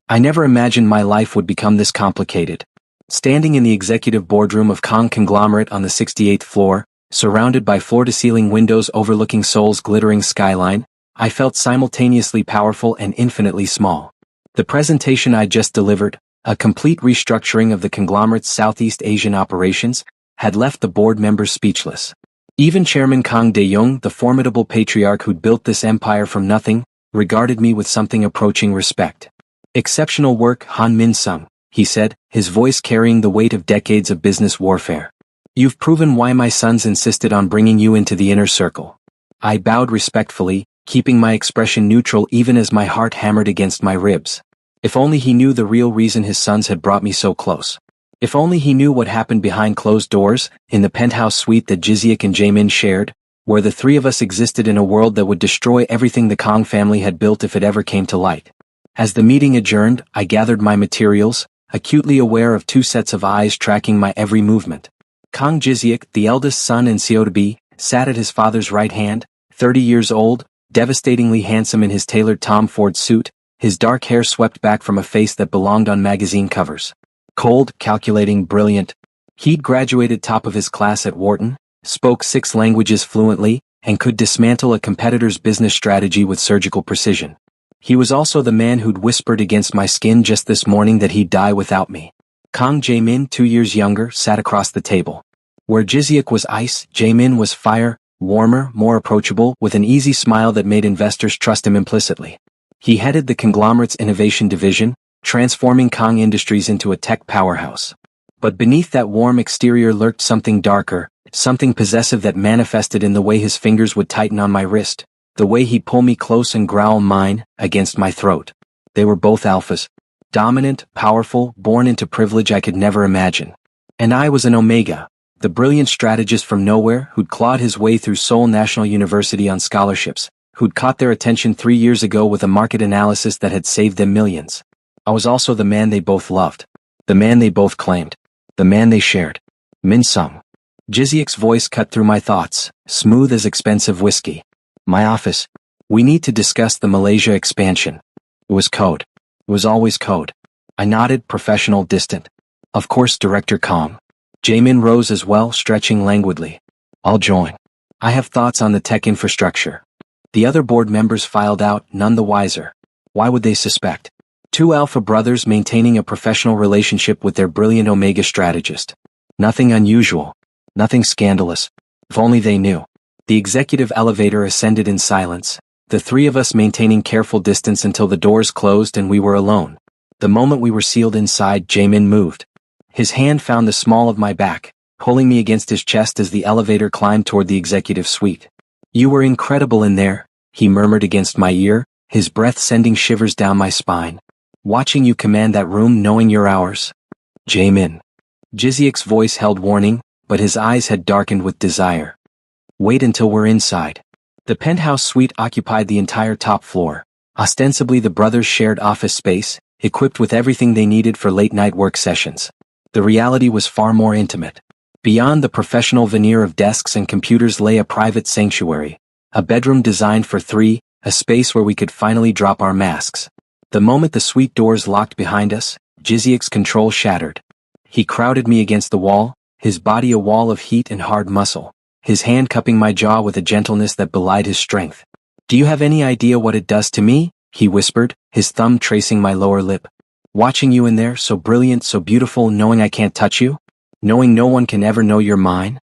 I never imagined my life would become this complicated. Standing in the executive boardroom of Kong Conglomerate on the 68th floor, surrounded by floor-to-ceiling windows overlooking Seoul's glittering skyline, I felt simultaneously powerful and infinitely small. The presentation I just delivered, a complete restructuring of the conglomerate's Southeast Asian operations, had left the board members speechless. Even Chairman Kang Dae-young, the formidable patriarch who'd built this empire from nothing, regarded me with something approaching respect. "Exceptional work, Han Min-sung," he said, his voice carrying the weight of decades of business warfare. "You've proven why my sons insisted on bringing you into the inner circle." I bowed respectfully, keeping my expression neutral even as my heart hammered against my ribs. If only he knew the real reason his sons had brought me so close. If only he knew what happened behind closed doors, in the penthouse suite that Jiseok and Jaemin shared, where the three of us existed in a world that would destroy everything the Kang family had built if it ever came to light. As the meeting adjourned, I gathered my materials, acutely aware of two sets of eyes tracking my every movement. Kang Jiseok, the eldest son and Seo-to-be, sat at his father's right hand, 30 years old, devastatingly handsome in his tailored Tom Ford suit, his dark hair swept back from a face that belonged on magazine covers. Cold, calculating, brilliant. He'd graduated top of his class at Wharton, spoke 6 languages fluently, and could dismantle a competitor's business strategy with surgical precision. He was also the man who'd whispered against my skin just this morning that he'd die without me. Kang Jaemin, 2 years younger, sat across the table. Where Jiseok was ice, Jaemin was fire, warmer, more approachable, with an easy smile that made investors trust him implicitly. He headed the conglomerate's innovation division, transforming Kang Industries into a tech powerhouse. But beneath that warm exterior lurked something darker, something possessive that manifested in the way his fingers would tighten on my wrist, the way he'd pull me close and growl mine against my throat. They were both alphas. Dominant, powerful, born into privilege I could never imagine. And I was an omega, the brilliant strategist from nowhere who'd clawed his way through Seoul National University on scholarships, who'd caught their attention 3 years ago with a market analysis that had saved them millions. I was also the man they both loved. The man they both claimed. The man they shared. Min-sung. Jiseok's voice cut through my thoughts, smooth as expensive whiskey. "My office. We need to discuss the Malaysia expansion." It was code. It was always code. I nodded, professional, distant. "Of course, Director Kang." Jaemin rose as well, stretching languidly. "I'll join. I have thoughts on the tech infrastructure." The other board members filed out, none the wiser. Why would they suspect? 2 alpha brothers maintaining a professional relationship with their brilliant omega strategist. Nothing unusual. Nothing scandalous. If only they knew. The executive elevator ascended in silence, the 3 of us maintaining careful distance until the doors closed and we were alone. The moment we were sealed inside, Jaemin moved. His hand found the small of my back, pulling me against his chest as the elevator climbed toward the executive suite. "You were incredible in there," he murmured against my ear, his breath sending shivers down my spine. "Watching you command that room, knowing you're ours." "Jaemin." Jiseok's voice held warning, but his eyes had darkened with desire. "Wait until we're inside." The penthouse suite occupied the entire top floor, ostensibly the brothers' shared office space, equipped with everything they needed for late-night work sessions. The reality was far more intimate. Beyond the professional veneer of desks and computers lay a private sanctuary, a bedroom designed for 3, a space where we could finally drop our masks. The moment the suite doors locked behind us, Jiseok's control shattered. He crowded me against the wall, his body a wall of heat and hard muscle, his hand cupping my jaw with a gentleness that belied his strength. "Do you have any idea what it does to me?" he whispered, his thumb tracing my lower lip. "Watching you in there, so brilliant, so beautiful, knowing I can't touch you? Knowing no one can ever know you're mine?"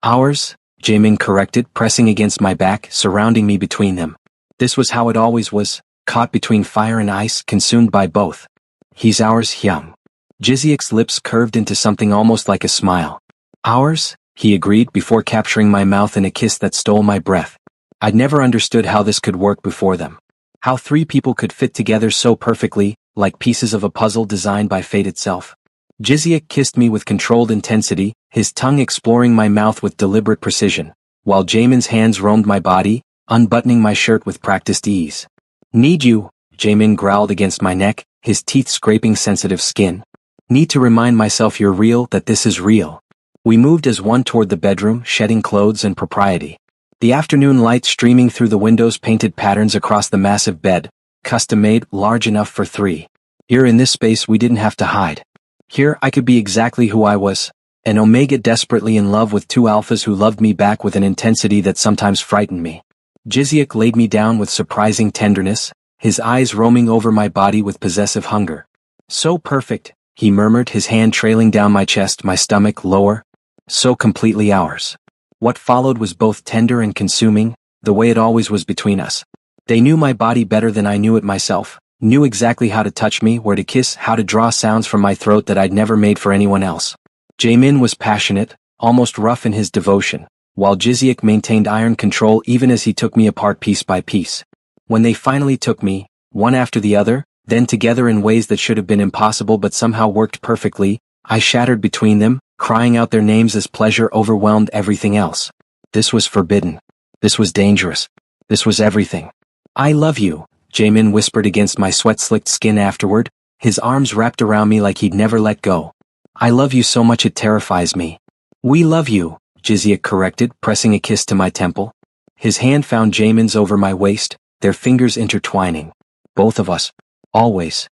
"Ours," Jaemin corrected, pressing against my back, surrounding me between them. This was how it always was, caught between fire and ice, consumed by both. "He's ours, Hyung." Jiseok's lips curved into something almost like a smile. "Ours?" he agreed before capturing my mouth in a kiss that stole my breath. I'd never understood how this could work before them. How 3 people could fit together so perfectly, like pieces of a puzzle designed by fate itself. Jiseok kissed me with controlled intensity, his tongue exploring my mouth with deliberate precision, while Jaemin's hands roamed my body, unbuttoning my shirt with practiced ease. "Need you," Jaemin growled against my neck, his teeth scraping sensitive skin. "Need to remind myself you're real, that this is real." We moved as one toward the bedroom, shedding clothes and propriety. The afternoon light streaming through the windows painted patterns across the massive bed, custom-made, large enough for 3. Here in this space we didn't have to hide. Here I could be exactly who I was, an Omega desperately in love with two alphas who loved me back with an intensity that sometimes frightened me. Jiziak laid me down with surprising tenderness, his eyes roaming over my body with possessive hunger. So perfect, he murmured, his hand trailing down my chest, my stomach, lower. So completely ours. What followed was both tender and consuming, the way it always was between us. They knew my body better than I knew it myself, knew exactly how to touch me, where to kiss, how to draw sounds from my throat that I'd never made for anyone else. Jaemin was passionate, almost rough in his devotion, while Jiziak maintained iron control even as he took me apart piece by piece. When they finally took me, one after the other, then together in ways that should have been impossible but somehow worked perfectly, I shattered between them, crying out their names as pleasure overwhelmed everything else. This was forbidden. This was dangerous. This was everything. I love you, Jaemin whispered against my sweat-slicked skin afterward, his arms wrapped around me like he'd never let go. I love you so much it terrifies me. We love you, Jiziak corrected, pressing a kiss to my temple. His hand found Jaemin's over my waist, their fingers intertwining. Both of us. Always.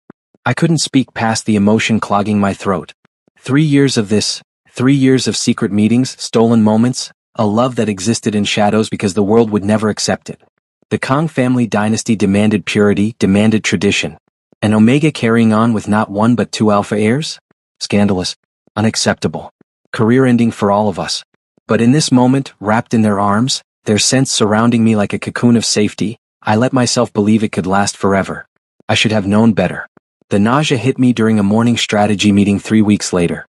I couldn't speak past the emotion clogging my throat. 3 years of this, 3 years of secret meetings, stolen moments, a love that existed in shadows because the world would never accept it. The Kang family dynasty demanded purity, demanded tradition. An Omega carrying on with not one but two alpha heirs? Scandalous. Unacceptable. Career-ending for all of us. But in this moment, wrapped in their arms, their scents surrounding me like a cocoon of safety, I let myself believe it could last forever. I should have known better. The nausea hit me during a morning strategy meeting 3 weeks later.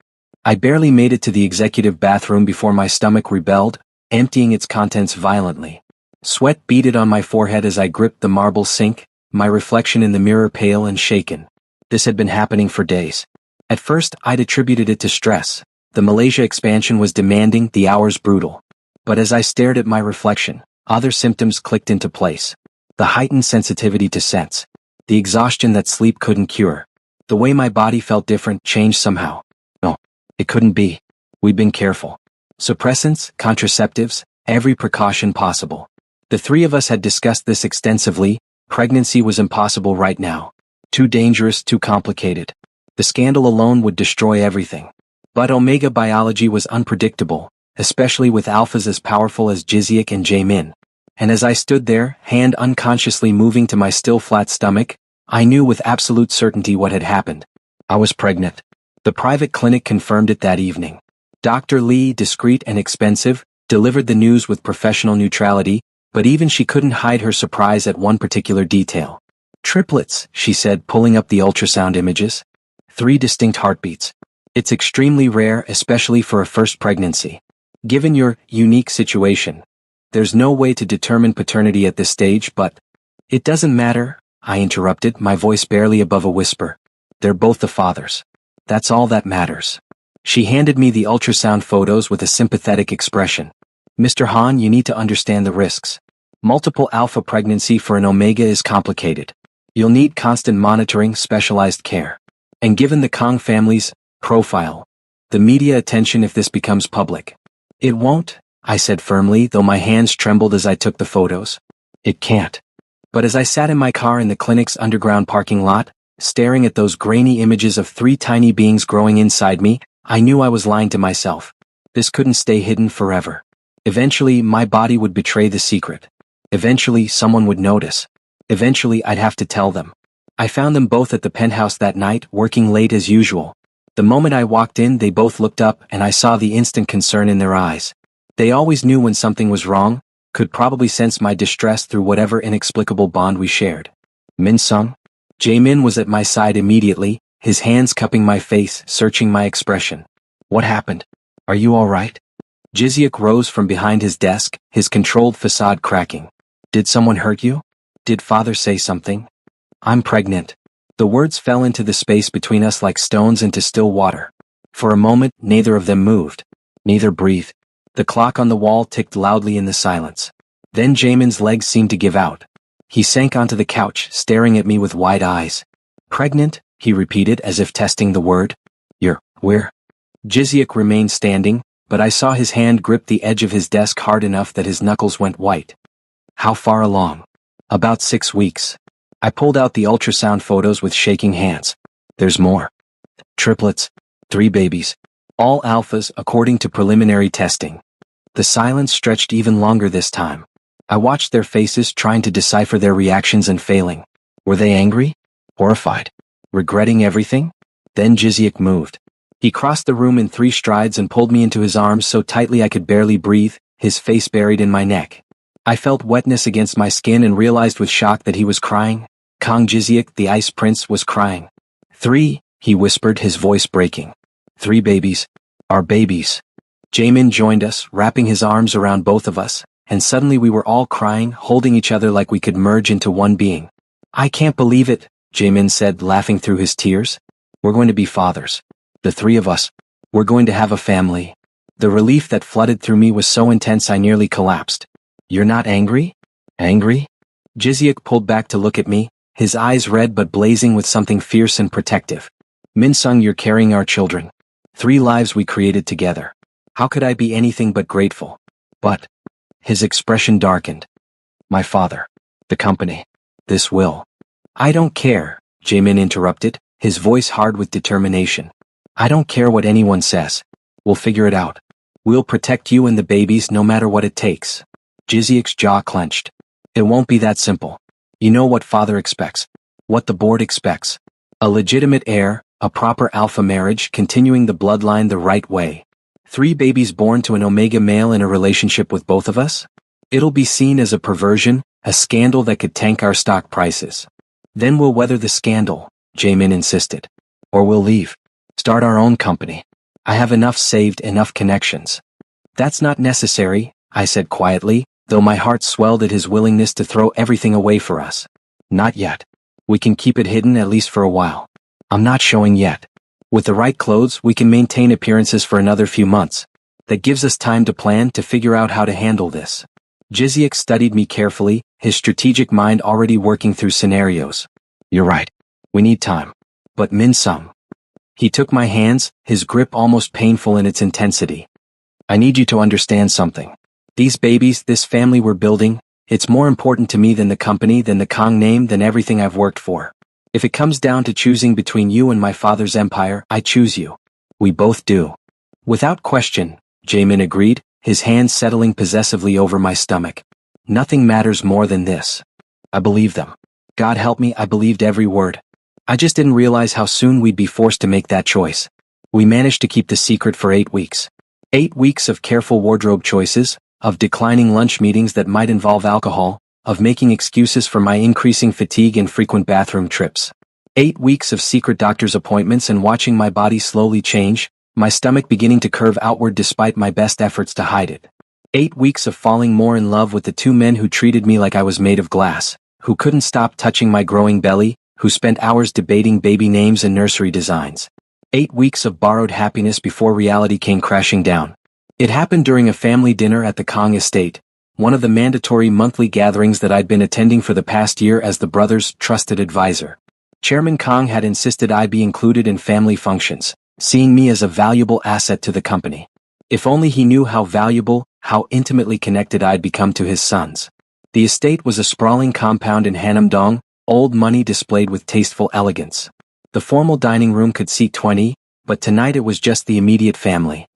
I barely made it to the executive bathroom before my stomach rebelled, emptying its contents violently. Sweat beaded on my forehead as I gripped the marble sink, my reflection in the mirror pale and shaken. This had been happening for days. At first, I'd attributed it to stress. The Malaysia expansion was demanding, the hours brutal. But as I stared at my reflection, other symptoms clicked into place. The heightened sensitivity to scents. The exhaustion that sleep couldn't cure. The way my body felt different changed somehow. No, it couldn't be. We'd been careful. Suppressants, contraceptives, every precaution possible. The three of us had discussed this extensively. Pregnancy was impossible right now. Too dangerous, too complicated. The scandal alone would destroy everything. But Omega biology was unpredictable, especially with alphas as powerful as Jiziak and Jaemin. And as I stood there, hand unconsciously moving to my still flat stomach, I knew with absolute certainty what had happened. I was pregnant. The private clinic confirmed it that evening. Dr. Lee, discreet and expensive, delivered the news with professional neutrality, but even she couldn't hide her surprise at one particular detail. Triplets, she said, pulling up the ultrasound images. 3 distinct heartbeats. It's extremely rare, especially for a first pregnancy. Given your unique situation, there's no way to determine paternity at this stage, but it doesn't matter, I interrupted, my voice barely above a whisper. They're both the fathers. That's all that matters. She handed me the ultrasound photos with a sympathetic expression. Mr. Han, you need to understand the risks. Multiple alpha pregnancy for an Omega is complicated. You'll need constant monitoring, specialized care. And given the Kang family's profile, the media attention if this becomes public. It won't, I said firmly, though my hands trembled as I took the photos. It can't. But as I sat in my car in the clinic's underground parking lot, staring at those grainy images of 3 tiny beings growing inside me, I knew I was lying to myself. This couldn't stay hidden forever. Eventually, my body would betray the secret. Eventually, someone would notice. Eventually, I'd have to tell them. I found them both at the penthouse that night, working late as usual. The moment I walked in, they both looked up and I saw the instant concern in their eyes. They always knew when something was wrong, could probably sense my distress through whatever inexplicable bond we shared. Min-sung? Jaemin was at my side immediately, his hands cupping my face, searching my expression. What happened? Are you all right? Jiziak rose from behind his desk, his controlled facade cracking. Did someone hurt you? Did father say something? I'm pregnant. The words fell into the space between us like stones into still water. For a moment, neither of them moved. Neither breathed. The clock on the wall ticked loudly in the silence. Then Jaemin's legs seemed to give out. He sank onto the couch, staring at me with wide eyes. Pregnant? He repeated as if testing the word. Where? Jiziak remained standing, but I saw his hand grip the edge of his desk hard enough that his knuckles went white. How far along? About 6 weeks. I pulled out the ultrasound photos with shaking hands. There's more. Triplets. 3 babies. All alphas according to preliminary testing. The silence stretched even longer this time. I watched their faces trying to decipher their reactions and failing. Were they angry? Horrified? Regretting everything? Then Jiziak moved. He crossed the room in 3 strides and pulled me into his arms so tightly I could barely breathe, his face buried in my neck. I felt wetness against my skin and realized with shock that he was crying. Kang Jiziak, the Ice Prince, was crying. 3, he whispered, his voice breaking. 3 babies. Our babies. Jaemin joined us, wrapping his arms around both of us, and suddenly we were all crying, holding each other like we could merge into one being. I can't believe it, Jaemin said, laughing through his tears. We're going to be fathers. The 3 of us. We're going to have a family. The relief that flooded through me was so intense I nearly collapsed. You're not angry? Angry? Jiziak pulled back to look at me, his eyes red but blazing with something fierce and protective. Minsung, you're carrying our children. 3 lives we created together. How could I be anything but grateful? But his expression darkened. My father. The company. This will. I don't care, Jaemin interrupted, his voice hard with determination. I don't care what anyone says. We'll figure it out. We'll protect you and the babies no matter what it takes. Jiziak's jaw clenched. It won't be that simple. You know what father expects. What the board expects. A legitimate heir, a proper alpha marriage, continuing the bloodline the right way. 3 babies born to an omega male in a relationship with both of us? It'll be seen as a perversion, a scandal that could tank our stock prices. Then we'll weather the scandal, Jaemin insisted. Or we'll leave. Start our own company. I have enough saved, enough connections. That's not necessary, I said quietly, though my heart swelled at his willingness to throw everything away for us. Not yet. We can keep it hidden at least for a while. I'm not showing yet. With the right clothes, we can maintain appearances for another few months. That gives us time to plan, to figure out how to handle this. Jiziak studied me carefully, his strategic mind already working through scenarios. You're right. We need time. But Minsung. He took my hands, his grip almost painful in its intensity. I need you to understand something. These babies, this family we're building, it's more important to me than the company, than the Kang name, than everything I've worked for. If it comes down to choosing between you and my father's empire, I choose you. We both do. Without question, Jaemin agreed, his hands settling possessively over my stomach. Nothing matters more than this. I believe them. God help me, I believed every word. I just didn't realize how soon we'd be forced to make that choice. We managed to keep the secret for 8 weeks. 8 weeks of careful wardrobe choices, of declining lunch meetings that might involve alcohol, of making excuses for my increasing fatigue and frequent bathroom trips. 8 weeks of secret doctor's appointments and watching my body slowly change, my stomach beginning to curve outward despite my best efforts to hide it. 8 weeks of falling more in love with the 2 men who treated me like I was made of glass, who couldn't stop touching my growing belly, who spent hours debating baby names and nursery designs. 8 weeks of borrowed happiness before reality came crashing down. It happened during a family dinner at the Kang estate, one of the mandatory monthly gatherings that I'd been attending for the past year as the brothers' trusted advisor. Chairman Kang had insisted I be included in family functions, seeing me as a valuable asset to the company. If only he knew how valuable, how intimately connected I'd become to his sons. The estate was a sprawling compound in Hanam-dong, old money displayed with tasteful elegance. The formal dining room could seat 20, but tonight it was just the immediate family.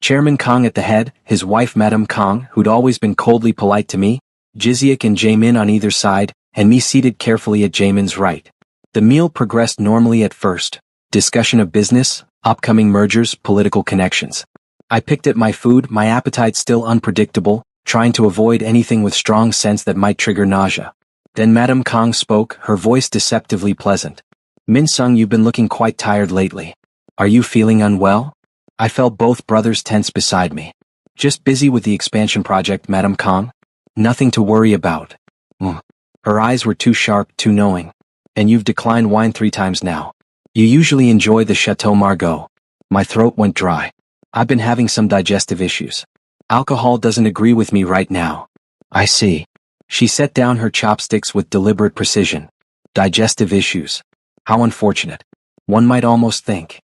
Chairman Kang at the head, his wife Madame Kang, who'd always been coldly polite to me, Jiziak and Jaemin on either side, and me seated carefully at Jaemin's right. The meal progressed normally at first. Discussion of business, upcoming mergers, political connections. I picked at my food, my appetite still unpredictable, trying to avoid anything with strong scents that might trigger nausea. Then Madame Kang spoke, her voice deceptively pleasant. Minsung, you've been looking quite tired lately. Are you feeling unwell? I felt both brothers tense beside me. Just busy with the expansion project, Madame Kang? Nothing to worry about. Her eyes were too sharp, too knowing. And you've declined wine 3 times now. You usually enjoy the Chateau Margaux. My throat went dry. I've been having some digestive issues. Alcohol doesn't agree with me right now. I see. She set down her chopsticks with deliberate precision. Digestive issues. How unfortunate. One might almost think.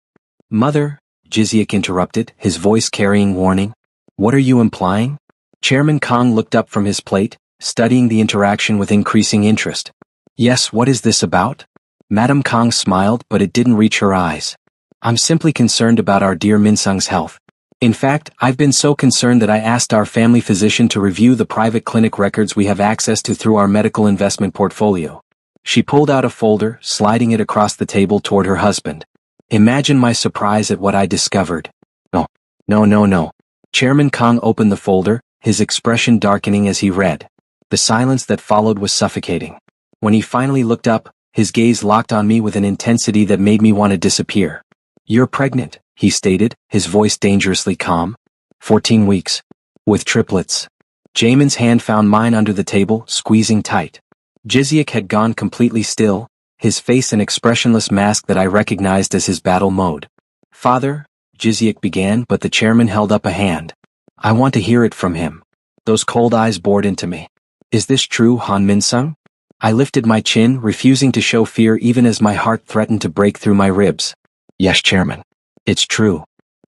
Mother, Jiziak interrupted, his voice carrying warning. What are you implying? Chairman Kang looked up from his plate, studying the interaction with increasing interest. Yes, what is this about? Madam Kang smiled, but it didn't reach her eyes. I'm simply concerned about our dear Minsung's health. In fact, I've been so concerned that I asked our family physician to review the private clinic records we have access to through our medical investment portfolio. She pulled out a folder, sliding it across the table toward her husband. Imagine my surprise at what I discovered. No. Chairman Kang opened the folder, his expression darkening as he read. The silence that followed was suffocating. When he finally looked up, his gaze locked on me with an intensity that made me want to disappear. You're pregnant, he stated, his voice dangerously calm. 14 weeks. With triplets. Jaemin's hand found mine under the table, squeezing tight. Jiziak had gone completely still, his face an expressionless mask that I recognized as his battle mode. Father, Jiziak began, but the chairman held up a hand. I want to hear it from him. Those cold eyes bored into me. Is this true, Han Minsung? I lifted my chin, refusing to show fear even as my heart threatened to break through my ribs. Yes, Chairman. It's true.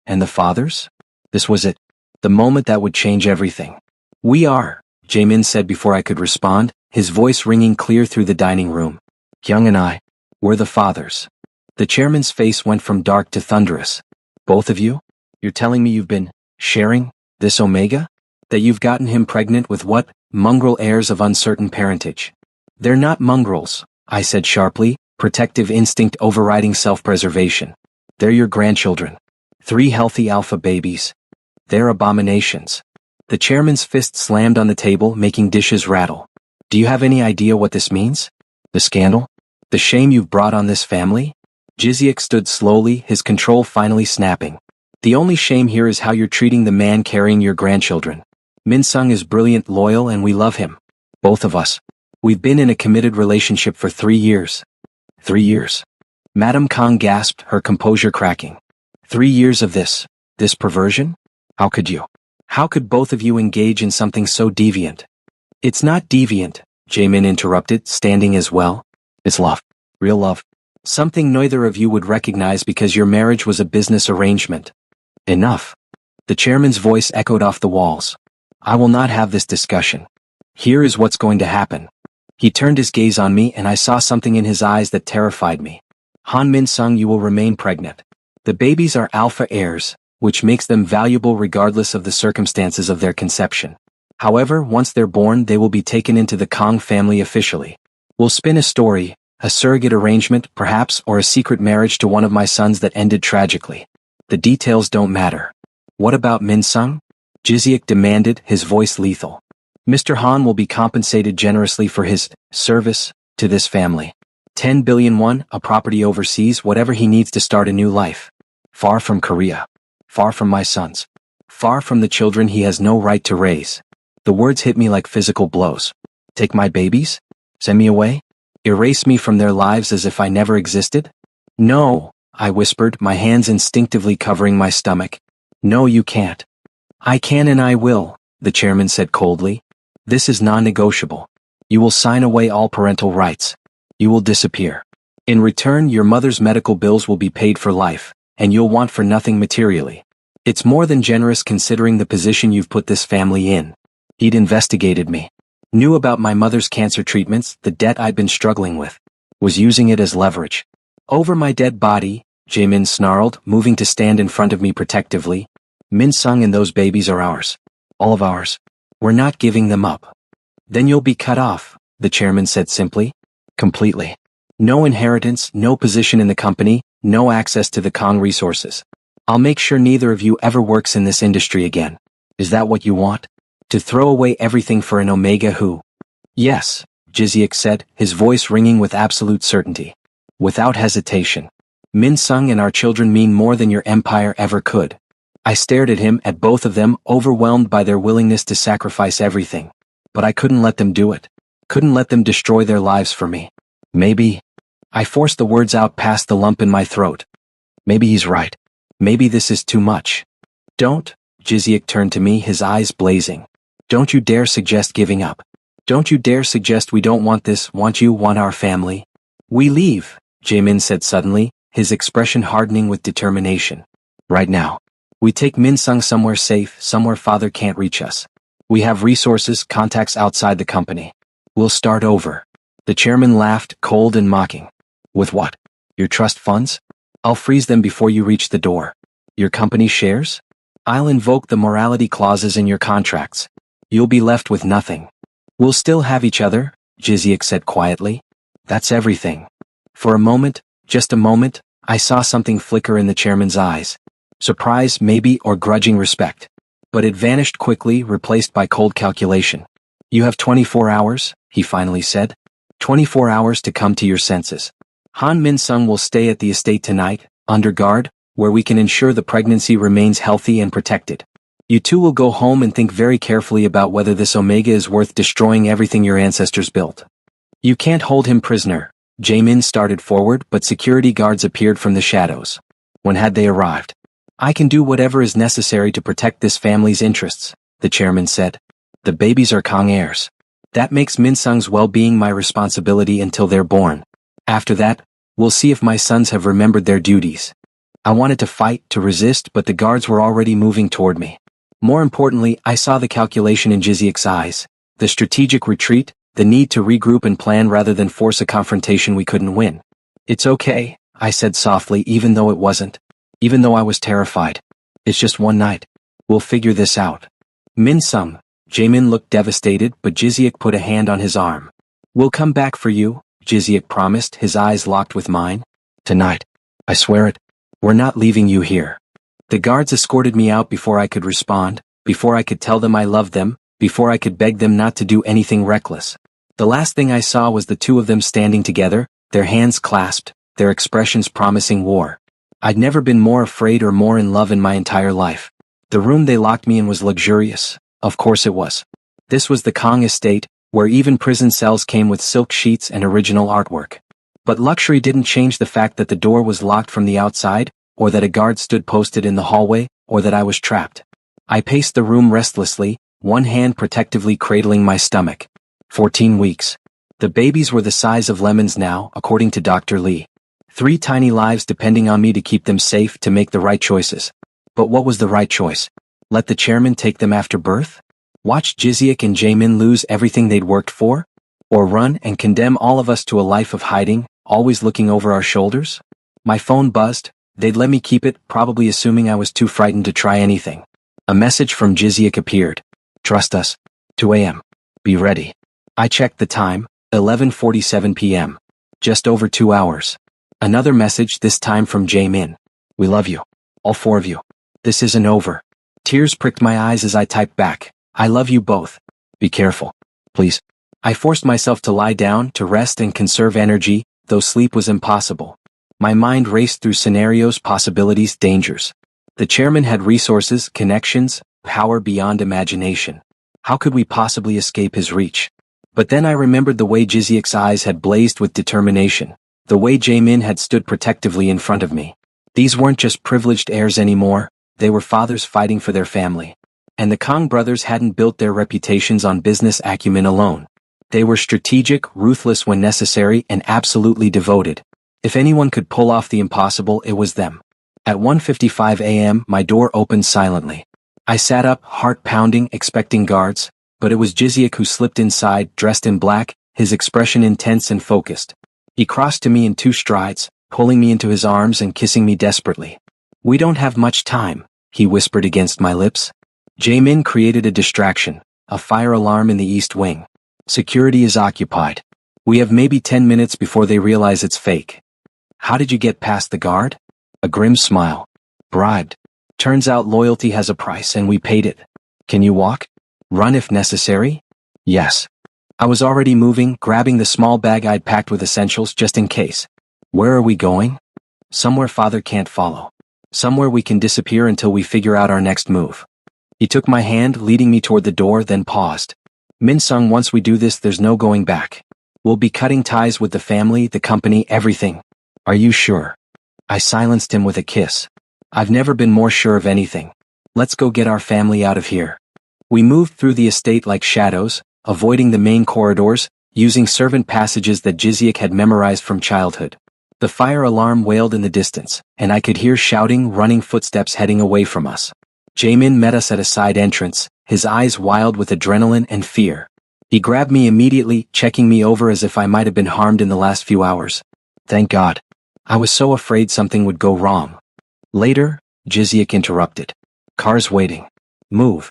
And the fathers? This was it. The moment that would change everything. We are, Jaemin said before I could respond, his voice ringing clear through the dining room. Young and I, we're the fathers. The chairman's face went from dark to thunderous. Both of you? You're telling me you've been sharing this Omega? That you've gotten him pregnant with what? Mongrel heirs of uncertain parentage. They're not mongrels, I said sharply, protective instinct overriding self-preservation. They're your grandchildren. 3 healthy alpha babies. They're abominations. The chairman's fist slammed on the table, making dishes rattle. Do you have any idea what this means? The scandal? The shame you've brought on this family? Jiziak stood slowly, his control finally snapping. The only shame here is how you're treating the man carrying your grandchildren. Minsung is brilliant, loyal, and we love him. Both of us. We've been in a committed relationship for 3 years. 3 years. Madam Kang gasped, her composure cracking. 3 years of this perversion? How could you? How could both of you engage in something so deviant? It's not deviant, Jaemin interrupted, standing as well. It's love. Real love. Something neither of you would recognize because your marriage was a business arrangement. Enough. The chairman's voice echoed off the walls. I will not have this discussion. Here is what's going to happen. He turned his gaze on me and I saw something in his eyes that terrified me. Han Minsung, you will remain pregnant. The babies are alpha heirs, which makes them valuable regardless of the circumstances of their conception. However, once they're born, they will be taken into the Kang family officially. We'll spin a story, a surrogate arrangement, perhaps, or a secret marriage to one of my sons that ended tragically. The details don't matter. What about Minsung? Jiziak demanded, his voice lethal. Mr. Han will be compensated generously for his service to this family. 10 billion won, a property overseas, whatever he needs to start a new life. Far from Korea. Far from my sons. Far from the children he has no right to raise. The words hit me like physical blows. Take my babies? Send me away? Erase me from their lives as if I never existed? No, I whispered, my hands instinctively covering my stomach. No, you can't. I can and I will, the chairman said coldly. This is non-negotiable. You will sign away all parental rights. You will disappear. In return, your mother's medical bills will be paid for life, and you'll want for nothing materially. It's more than generous considering the position you've put this family in. He'd investigated me. Knew about my mother's cancer treatments, the debt I'd been struggling with. Was using it as leverage. Over my dead body, Jaemin snarled, moving to stand in front of me protectively. Minsung and those babies are ours. All of ours. We're not giving them up. Then you'll be cut off, the chairman said simply. Completely. No inheritance, no position in the company, no access to the Kang resources. I'll make sure neither of you ever works in this industry again. Is that what you want? To throw away everything for an Omega who? Yes, Jiziak said, his voice ringing with absolute certainty. Without hesitation. Minsung and our children mean more than your empire ever could. I stared at him, at both of them, overwhelmed by their willingness to sacrifice everything. But I couldn't let them do it. Couldn't let them destroy their lives for me. Maybe. I forced the words out past the lump in my throat. Maybe he's right. Maybe this is too much. Don't, Jiziak turned to me, his eyes blazing. Don't you dare suggest giving up. Don't you dare suggest we don't want this, want our family. We leave, Jaemin said suddenly, his expression hardening with determination. Right now. We take Minsung somewhere safe, somewhere father can't reach us. We have resources, contacts outside the company. We'll start over. The chairman laughed, cold and mocking. With what? Your trust funds? I'll freeze them before you reach the door. Your company shares? I'll invoke the morality clauses in your contracts. You'll be left with nothing. We'll still have each other, Jiziak said quietly. That's everything. For a moment, just a moment, I saw something flicker in the chairman's eyes. Surprise, maybe, or grudging respect. But it vanished quickly, replaced by cold calculation. You have 24 hours, he finally said. 24 hours to come to your senses. Han Min-sung will stay at the estate tonight, under guard, where we can ensure the pregnancy remains healthy and protected. You two will go home and think very carefully about whether this Omega is worth destroying everything your ancestors built. You can't hold him prisoner. Jaemin started forward, but security guards appeared from the shadows. When had they arrived? I can do whatever is necessary to protect this family's interests, the chairman said. The babies are Kang heirs. That makes Min-sung's well-being my responsibility until they're born. After that, we'll see if my sons have remembered their duties. I wanted to fight, to resist, but the guards were already moving toward me. More importantly, I saw the calculation in Jiziak's eyes, the strategic retreat, the need to regroup and plan rather than force a confrontation we couldn't win. It's okay, I said softly, even though it wasn't. Even though I was terrified. It's just one night. We'll figure this out. Min-sung. Jaemin looked devastated, but Jiziak put a hand on his arm. We'll come back for you, Jiziak promised, his eyes locked with mine. Tonight. I swear it. We're not leaving you here. The guards escorted me out before I could respond, before I could tell them I loved them, before I could beg them not to do anything reckless. The last thing I saw was the two of them standing together, their hands clasped, their expressions promising war. I'd never been more afraid or more in love in my entire life. The room they locked me in was luxurious. Of course it was. This was the Kang estate, where even prison cells came with silk sheets and original artwork. But luxury didn't change the fact that the door was locked from the outside, or that a guard stood posted in the hallway, or that I was trapped. I paced the room restlessly, one hand protectively cradling my stomach. 14 weeks. The babies were the size of lemons now, according to Dr. Lee. 3 tiny lives depending on me to keep them safe, to make the right choices. But what was the right choice? Let the chairman take them after birth? Watch Jiziak and Jaemin lose everything they'd worked for? Or run and condemn all of us to a life of hiding, always looking over our shoulders? My phone buzzed. They'd let me keep it, probably assuming I was too frightened to try anything. A message from Jiziak appeared. Trust us. 2 a.m. Be ready. I checked the time, 11:47 p.m. Just over 2 hours. Another message, this time from Jaemin. We love you. All 4 of you. This isn't over. Tears pricked my eyes as I typed back. I love you both. Be careful. Please. I forced myself to lie down, to rest and conserve energy, though sleep was impossible. My mind raced through scenarios, possibilities, dangers. The chairman had resources, connections, power beyond imagination. How could we possibly escape his reach? But then I remembered the way Jiziak's eyes had blazed with determination, the way Jaemin had stood protectively in front of me. These weren't just privileged heirs anymore, they were fathers fighting for their family. And the Kang brothers hadn't built their reputations on business acumen alone. They were strategic, ruthless when necessary, and absolutely devoted. If anyone could pull off the impossible, it was them. At 1:55 a.m., my door opened silently. I sat up, heart pounding, expecting guards, but it was Jiziak who slipped inside, dressed in black, his expression intense and focused. He crossed to me in 2 strides, pulling me into his arms and kissing me desperately. We don't have much time, he whispered against my lips. Jaemin created a distraction, a fire alarm in the east wing. Security is occupied. We have maybe 10 minutes before they realize it's fake. How did you get past the guard? A grim smile. Bribed. Turns out loyalty has a price and we paid it. Can you walk? Run if necessary? Yes. I was already moving, grabbing the small bag I'd packed with essentials just in case. Where are we going? Somewhere father can't follow. Somewhere we can disappear until we figure out our next move. He took my hand, leading me toward the door, then paused. Min-sung, once we do this, there's no going back. We'll be cutting ties with the family, the company, everything. Are you sure? I silenced him with a kiss. I've never been more sure of anything. Let's go get our family out of here. We moved through the estate like shadows, avoiding the main corridors, using servant passages that Jiziak had memorized from childhood. The fire alarm wailed in the distance, and I could hear shouting, running footsteps heading away from us. Jaemin met us at a side entrance, his eyes wild with adrenaline and fear. He grabbed me immediately, checking me over as if I might have been harmed in the last few hours. Thank God. I was so afraid something would go wrong. Later, Jiziak interrupted. Cars waiting. Move.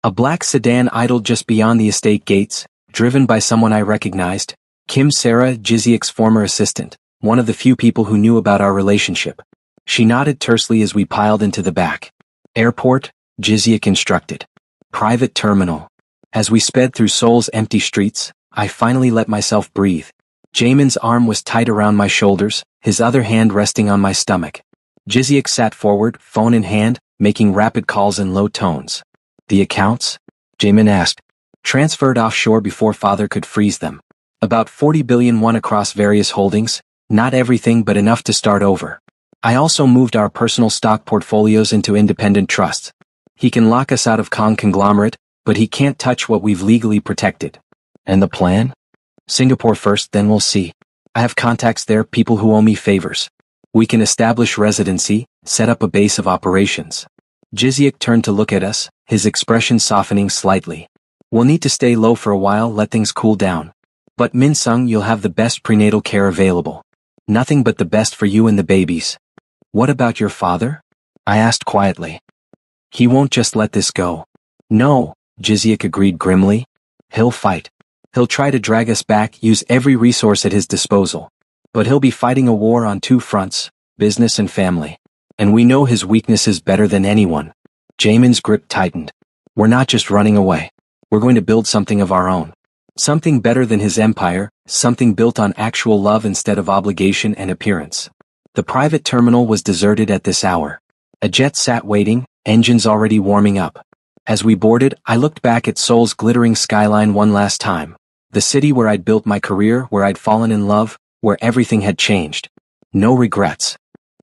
A black sedan idled just beyond the estate gates, driven by someone I recognized, Kim Sarah, Jiziak's former assistant, one of the few people who knew about our relationship. She nodded tersely as we piled into the back. Airport, Jiziak instructed. Private terminal. As we sped through Seoul's empty streets, I finally let myself breathe. Jaemin's arm was tight around my shoulders, his other hand resting on my stomach. Jiziak sat forward, phone in hand, making rapid calls in low tones. The accounts? Jaemin asked. Transferred offshore before father could freeze them. About 40 billion won across various holdings, not everything but enough to start over. I also moved our personal stock portfolios into independent trusts. He can lock us out of Kong conglomerate, but he can't touch what we've legally protected. And the plan? Singapore first, then we'll see. I have contacts there, people who owe me favors. We can establish residency, set up a base of operations. Jiziak turned to look at us, his expression softening slightly. We'll need to stay low for a while, let things cool down. But Min-sung, you'll have the best prenatal care available. Nothing but the best for you and the babies. What about your father? I asked quietly. He won't just let this go. No, Jiziak agreed grimly. He'll fight. He'll try to drag us back, use every resource at his disposal. But he'll be fighting a war on two fronts, business and family. And we know his weaknesses better than anyone. Jaemin's grip tightened. We're not just running away. We're going to build something of our own. Something better than his empire, something built on actual love instead of obligation and appearance. The private terminal was deserted at this hour. A jet sat waiting, engines already warming up. As we boarded, I looked back at Seoul's glittering skyline one last time. The city where I'd built my career, where I'd fallen in love, where everything had changed. No regrets.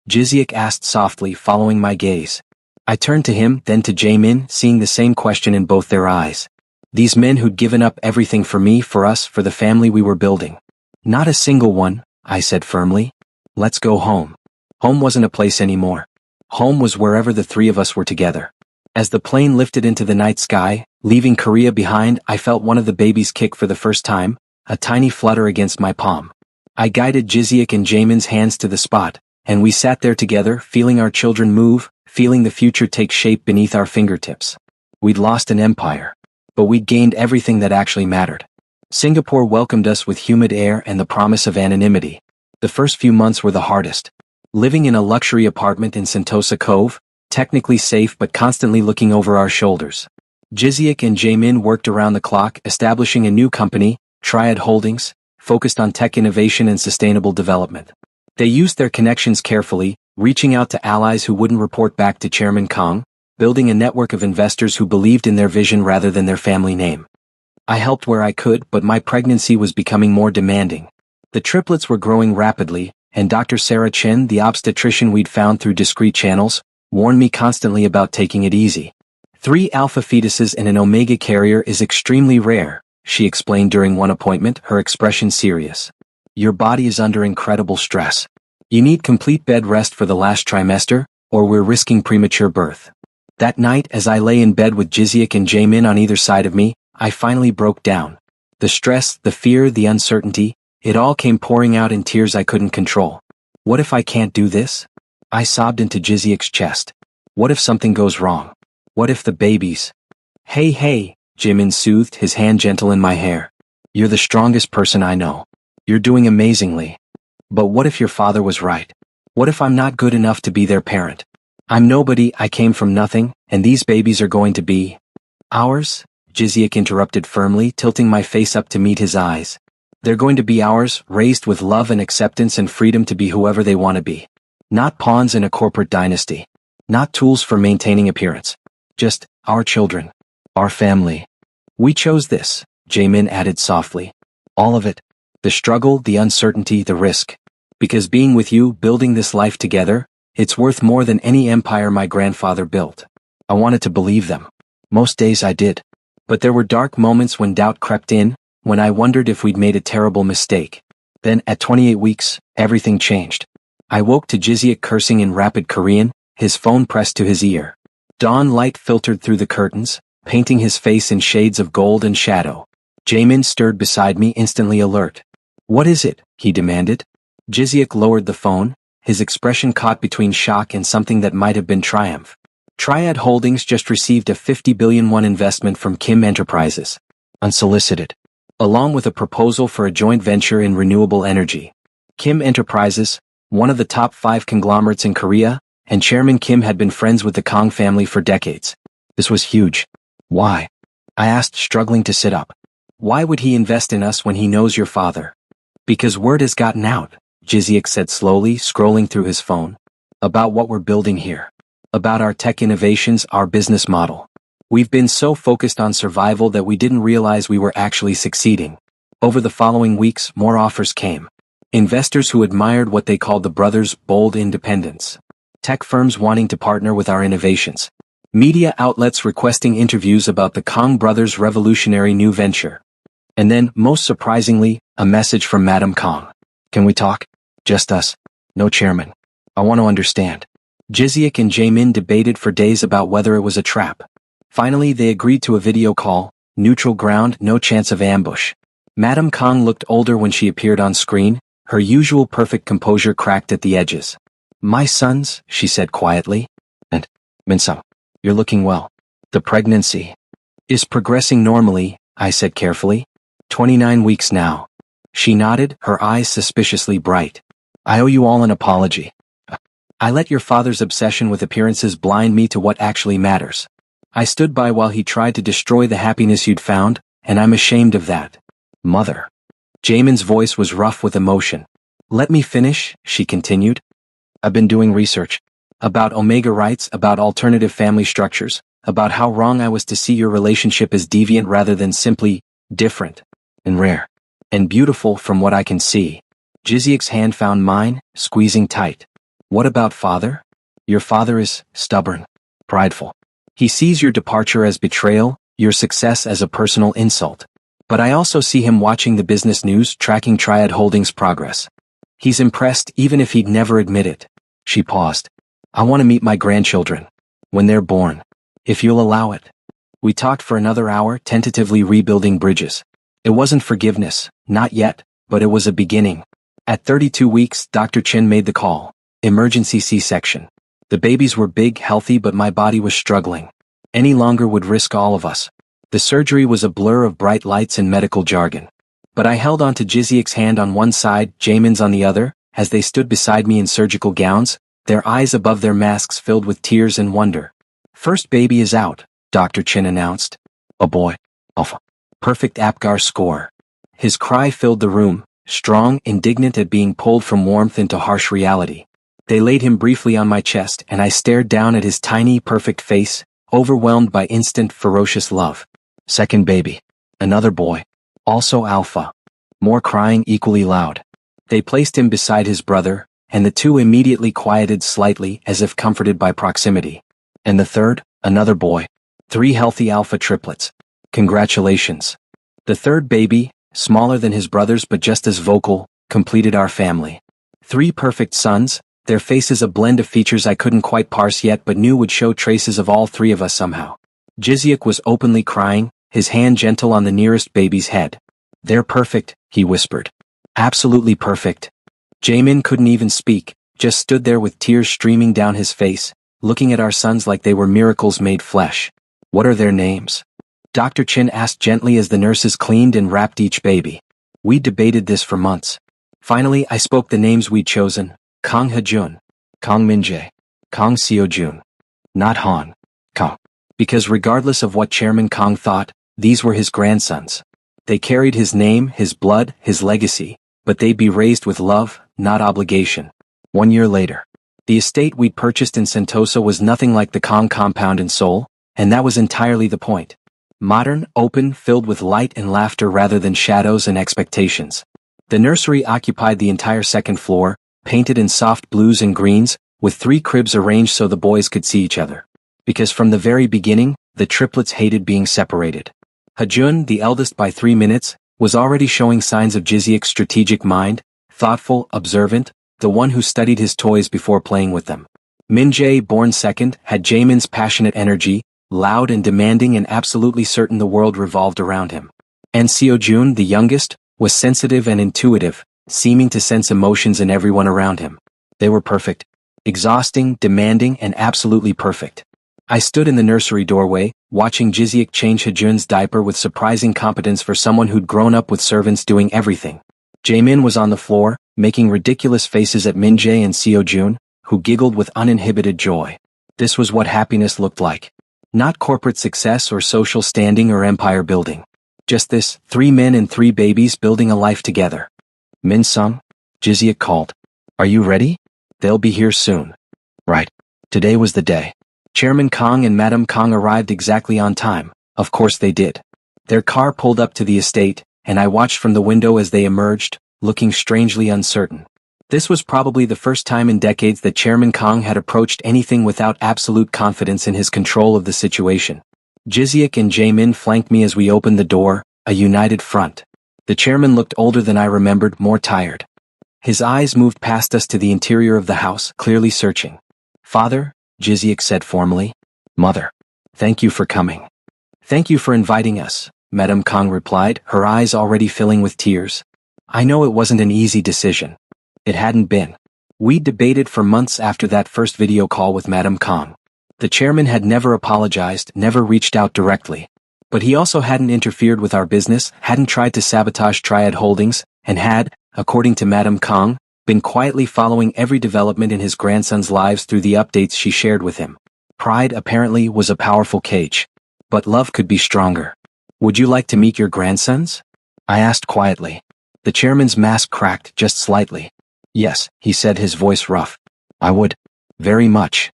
Jiziak asked softly, following my gaze. I turned to him, then to Jaemin, seeing the same question in both their eyes. These men who'd given up everything for me, for us, for the family we were building. Not a single one, I said firmly. Let's go home. Home wasn't a place anymore. Home was wherever the three of us were together. As the plane lifted into the night sky, leaving Korea behind, I felt one of the babies kick for the first time, a tiny flutter against my palm. I guided Jiziak and Jaemin's hands to the spot, and we sat there together, feeling our children move, feeling the future take shape beneath our fingertips. We'd lost an empire, but we'd gained everything that actually mattered. Singapore welcomed us with humid air and the promise of anonymity. The first few months were the hardest. Living in a luxury apartment in Sentosa Cove, technically safe but constantly looking over our shoulders. Jiziak and Jaemin worked around the clock, establishing a new company, Triad Holdings, focused on tech innovation and sustainable development. They used their connections carefully, reaching out to allies who wouldn't report back to Chairman Kong, building a network of investors who believed in their vision rather than their family name. I helped where I could, but my pregnancy was becoming more demanding. The triplets were growing rapidly, and Dr. Sarah Chen, the obstetrician we'd found through discreet channels, warned me constantly about taking it easy. 3 alpha fetuses in an omega carrier is extremely rare, she explained during one appointment, her expression serious. Your body is under incredible stress. You need complete bed rest for the last trimester, or we're risking premature birth. That night, as I lay in bed with Jiziak and Jaemin on either side of me, I finally broke down. The stress, the fear, the uncertainty, it all came pouring out in tears I couldn't control. What if I can't do this? I sobbed into Jiziak's chest. What if something goes wrong? What if the babies? Hey, Jaemin soothed, his hand gentle in my hair. You're the strongest person I know. You're doing amazingly. But what if your father was right? What if I'm not good enough to be their parent? I'm nobody, I came from nothing, and these babies are going to be ours? Jiziak interrupted firmly, tilting my face up to meet his eyes. They're going to be ours, raised with love and acceptance and freedom to be whoever they want to be. Not pawns in a corporate dynasty. Not tools for maintaining appearance. Just our children. Our family. We chose this, Jaemin added softly. All of it. The struggle, the uncertainty, the risk. Because being with you, building this life together, it's worth more than any empire my grandfather built. I wanted to believe them. Most days I did. But there were dark moments when doubt crept in, when I wondered if we'd made a terrible mistake. Then, at 28 weeks, everything changed. I woke to Jiziak cursing in rapid Korean, his phone pressed to his ear. Dawn light filtered through the curtains, painting his face in shades of gold and shadow. Jaemin stirred beside me, instantly alert. What is it? He demanded. Jiziak lowered the phone, his expression caught between shock and something that might have been triumph. Triad Holdings just received a 50 billion won investment from Kim Enterprises. Unsolicited. Along with a proposal for a joint venture in renewable energy. Kim Enterprises, one of the top 5 conglomerates in Korea, and Chairman Kim had been friends with the Kang family for decades. This was huge. Why? I asked, struggling to sit up. Why would he invest in us when he knows your father? Because word has gotten out, Jiziak said slowly, scrolling through his phone. About what we're building here. About our tech innovations, our business model. We've been so focused on survival that we didn't realize we were actually succeeding. Over the following weeks, more offers came. Investors who admired what they called the brothers' bold independence. Tech firms wanting to partner with our innovations. Media outlets requesting interviews about the Kang brothers' revolutionary new venture. And then, most surprisingly, a message from Madam Kang. Can we talk? Just us. No chairman. I want to understand. Jiziak and Jaemin debated for days about whether it was a trap. Finally, they agreed to a video call, neutral ground, no chance of ambush. Madam Kang looked older when she appeared on screen, her usual perfect composure cracked at the edges. My sons, she said quietly. And, Minsung, you're looking well. The pregnancy is progressing normally, I said carefully. 29 weeks now. She nodded, her eyes suspiciously bright. I owe you all an apology. I let your father's obsession with appearances blind me to what actually matters. I stood by while he tried to destroy the happiness you'd found, and I'm ashamed of that. Mother. Jaemin's voice was rough with emotion. Let me finish, she continued. I've been doing research. About Omega rights, about alternative family structures, about how wrong I was to see your relationship as deviant rather than simply different, and rare, and beautiful from what I can see. Jiziak's hand found mine, squeezing tight. What about father? Your father is stubborn, prideful. He sees your departure as betrayal, your success as a personal insult. But I also see him watching the business news, tracking Triad Holdings' progress. He's impressed even if he'd never admit it. She paused. I want to meet my grandchildren. When they're born. If you'll allow it. We talked for another hour, tentatively rebuilding bridges. It wasn't forgiveness, not yet, but it was a beginning. At 32 weeks, Dr. Chin made the call. Emergency C-section. The babies were big, healthy, but my body was struggling. Any longer would risk all of us. The surgery was a blur of bright lights and medical jargon. But I held onto Jiziak's hand on one side, Jaemin's on the other, as they stood beside me in surgical gowns, their eyes above their masks filled with tears and wonder. First baby is out, Dr. Chin announced. A boy. Alpha. Perfect APGAR score. His cry filled the room, strong, indignant at being pulled from warmth into harsh reality. They laid him briefly on my chest and I stared down at his tiny, perfect face, overwhelmed by instant, ferocious love. Second baby. Another boy. Also alpha. More crying, equally loud. They placed him beside his brother, and the two immediately quieted slightly as if comforted by proximity. And the third, another boy. 3 healthy alpha triplets. Congratulations. The third baby, smaller than his brothers but just as vocal, completed our family. 3 perfect sons, their faces a blend of features I couldn't quite parse yet but knew would show traces of all 3 of us somehow. Jiziak was openly crying, his hand gentle on the nearest baby's head. They're perfect, he whispered. Absolutely perfect. Jaemin couldn't even speak, just stood there with tears streaming down his face, looking at our sons like they were miracles made flesh. What are their names? Dr. Chin asked gently as the nurses cleaned and wrapped each baby. We debated this for months. Finally, I spoke the names we'd chosen. Kang Ha-jun, Kang Min-jae, Kang Seo-jun. Not Han, Kang. Because regardless of what Chairman Kang thought, these were his grandsons. They carried his name, his blood, his legacy, but they'd be raised with love, not obligation. 1 year later. The estate we'd purchased in Sentosa was nothing like the Kang compound in Seoul, and that was entirely the point. Modern, open, filled with light and laughter rather than shadows and expectations. The nursery occupied the entire second floor, painted in soft blues and greens, with 3 cribs arranged so the boys could see each other. Because from the very beginning, the triplets hated being separated. Ha-jun, the eldest by 3 minutes, was already showing signs of Jiziak's strategic mind, thoughtful, observant, the one who studied his toys before playing with them. Min-jae, born second, had Jaemin's passionate energy, loud and demanding and absolutely certain the world revolved around him. And Seo-jun, the youngest, was sensitive and intuitive, seeming to sense emotions in everyone around him. They were perfect. Exhausting, demanding, and absolutely perfect. I stood in the nursery doorway, watching Jiziak change Hajun's diaper with surprising competence for someone who'd grown up with servants doing everything. Jaemin was on the floor, making ridiculous faces at Minjae and Seojun, who giggled with uninhibited joy. This was what happiness looked like. Not corporate success or social standing or empire building. Just this, 3 men and 3 babies building a life together. Min-sung? Jiziak called. Are you ready? They'll be here soon. Right. Today was the day. Chairman Kong and Madam Kong arrived exactly on time. Of course they did. Their car pulled up to the estate, and I watched from the window as they emerged, looking strangely uncertain. This was probably the first time in decades that Chairman Kong had approached anything without absolute confidence in his control of the situation. Jiziak and Jaemin flanked me as we opened the door, a united front. The chairman looked older than I remembered, more tired. His eyes moved past us to the interior of the house, clearly searching. Father, Jiziak said formally. Mother. Thank you for coming. Thank you for inviting us, Madam Kong replied, her eyes already filling with tears. I know it wasn't an easy decision. It hadn't been. We debated for months after that first video call with Madam Kong. The chairman had never apologized, never reached out directly. But he also hadn't interfered with our business, hadn't tried to sabotage Triad Holdings, and had, according to Madam Kong, been quietly following every development in his grandsons' lives through the updates she shared with him. Pride, apparently, was a powerful cage. But love could be stronger. Would you like to meet your grandsons? I asked quietly. The chairman's mask cracked just slightly. Yes, he said, his voice rough. I would. Very much.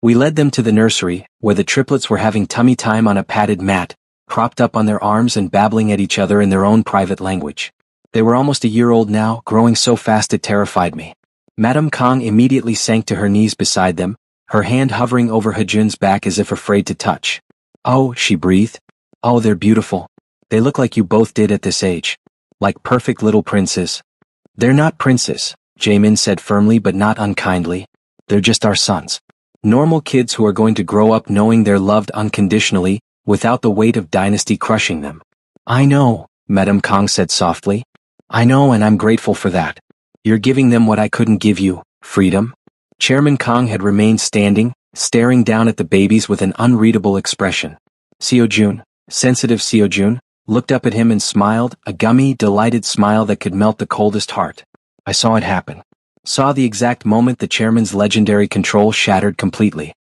We led them to the nursery, where the triplets were having tummy time on a padded mat, propped up on their arms and babbling at each other in their own private language. They were almost a year old now, growing so fast it terrified me. Madam Kong immediately sank to her knees beside them, her hand hovering over Hajun's back as if afraid to touch. Oh, she breathed. Oh, they're beautiful. They look like you both did at this age. Like perfect little princes. They're not princes, Jaemin said firmly but not unkindly. They're just our sons. Normal kids who are going to grow up knowing they're loved unconditionally, without the weight of dynasty crushing them. I know, Madam Kong said softly. I know, and I'm grateful for that. You're giving them what I couldn't give you, freedom. Chairman Kong had remained standing, staring down at the babies with an unreadable expression. Seojun, sensitive Seojun, looked up at him and smiled, a gummy, delighted smile that could melt the coldest heart. I saw it happen. Saw the exact moment the chairman's legendary control shattered completely.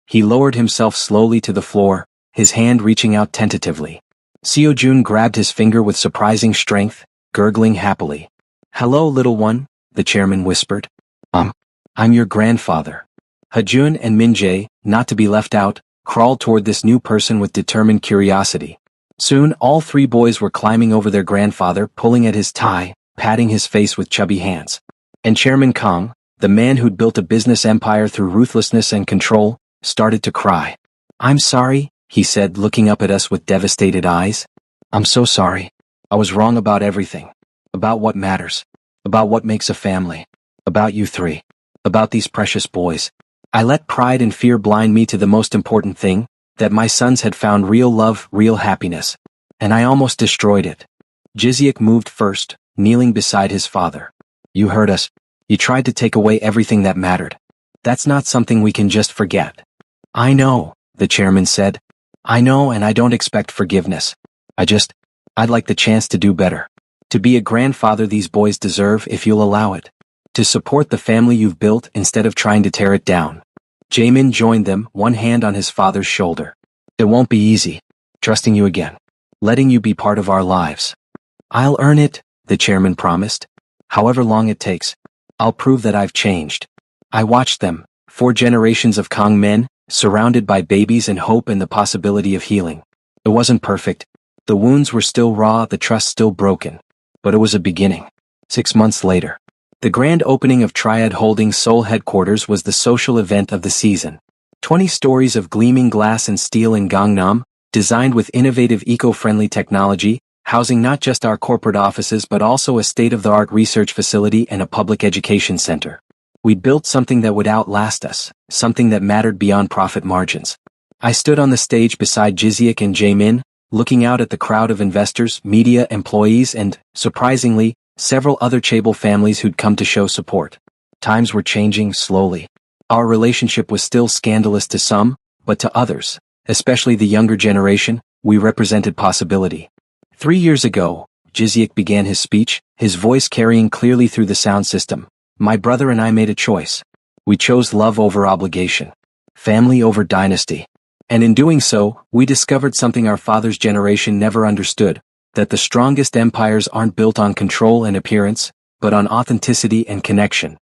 He lowered himself slowly to the floor, his hand reaching out tentatively. Seojun grabbed his finger with surprising strength, gurgling happily. Hello, little one, the chairman whispered. I'm your grandfather. Hajun and Minjae, not to be left out, crawled toward this new person with determined curiosity. Soon all 3 boys were climbing over their grandfather, pulling at his tie, patting his face with chubby hands. And Chairman Kong, the man who'd built a business empire through ruthlessness and control, started to cry. I'm sorry, he said, looking up at us with devastated eyes. I'm so sorry. I was wrong about everything. About what matters. About what makes a family. About you 3. About these precious boys. I let pride and fear blind me to the most important thing, that my sons had found real love, real happiness. And I almost destroyed it. Jiziak moved first, kneeling beside his father. You heard us. You tried to take away everything that mattered. That's not something we can just forget. I know, the chairman said. I know, and I don't expect forgiveness. I'd like the chance to do better. To be a grandfather these boys deserve if you'll allow it. To support the family you've built instead of trying to tear it down. Jaemin joined them, one hand on his father's shoulder. It won't be easy. Trusting you again. Letting you be part of our lives. I'll earn it, the chairman promised. However long it takes. I'll prove that I've changed. I watched them, 4 generations of Kong men, surrounded by babies and hope and the possibility of healing. It wasn't perfect. The wounds were still raw, the trust still broken. But it was a beginning. 6 months later. The grand opening of Triad Holdings' Seoul headquarters was the social event of the season. 20 stories of gleaming glass and steel in Gangnam, designed with innovative eco-friendly technology, housing not just our corporate offices but also a state-of-the-art research facility and a public education center. We built something that would outlast us, something that mattered beyond profit margins. I stood on the stage beside Jiziak and Jaemin, looking out at the crowd of investors, media, employees, and, surprisingly, several other Chaebol families who'd come to show support. Times were changing slowly. Our relationship was still scandalous to some, but to others, especially the younger generation, we represented possibility. 3 years ago, Jiziak began his speech, his voice carrying clearly through the sound system. My brother and I made a choice. We chose love over obligation, family over dynasty. And in doing so, we discovered something our father's generation never understood, that the strongest empires aren't built on control and appearance, but on authenticity and connection.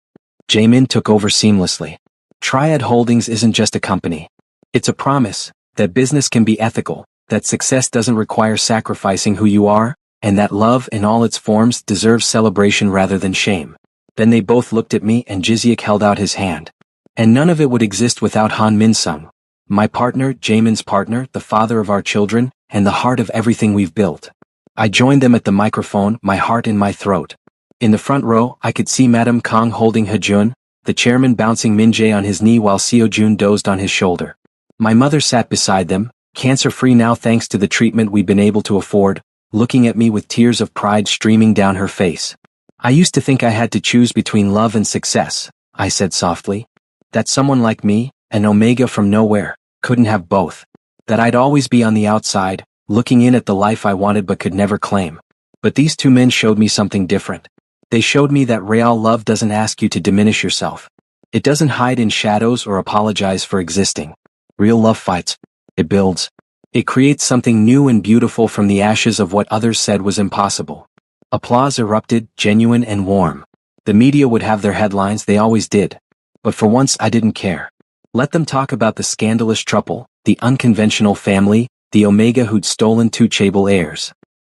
Jamin took over seamlessly. Triad Holdings isn't just a company. It's a promise that business can be ethical, that success doesn't require sacrificing who you are, and that love in all its forms deserves celebration rather than shame. Then they both looked at me and Jiziak held out his hand. And none of it would exist without Han Min-sung, my partner, Jamin's partner, the father of our children, and the heart of everything we've built. I joined them at the microphone, my heart in my throat. In the front row, I could see Madame Kang holding Hejun, the chairman bouncing Min-jae on his knee while Seo-jun dozed on his shoulder. My mother sat beside them, cancer-free now thanks to the treatment we'd been able to afford, looking at me with tears of pride streaming down her face. I used to think I had to choose between love and success, I said softly. That someone like me, an omega from nowhere, couldn't have both. That I'd always be on the outside, looking in at the life I wanted but could never claim. But these two men showed me something different. They showed me that real love doesn't ask you to diminish yourself. It doesn't hide in shadows or apologize for existing. Real love fights. It builds. It creates something new and beautiful from the ashes of what others said was impossible. Applause erupted, genuine and warm. The media would have their headlines, they always did. But for once I didn't care. Let them talk about the scandalous trouble, the unconventional family, the omega who'd stolen 2 Chaebol heirs.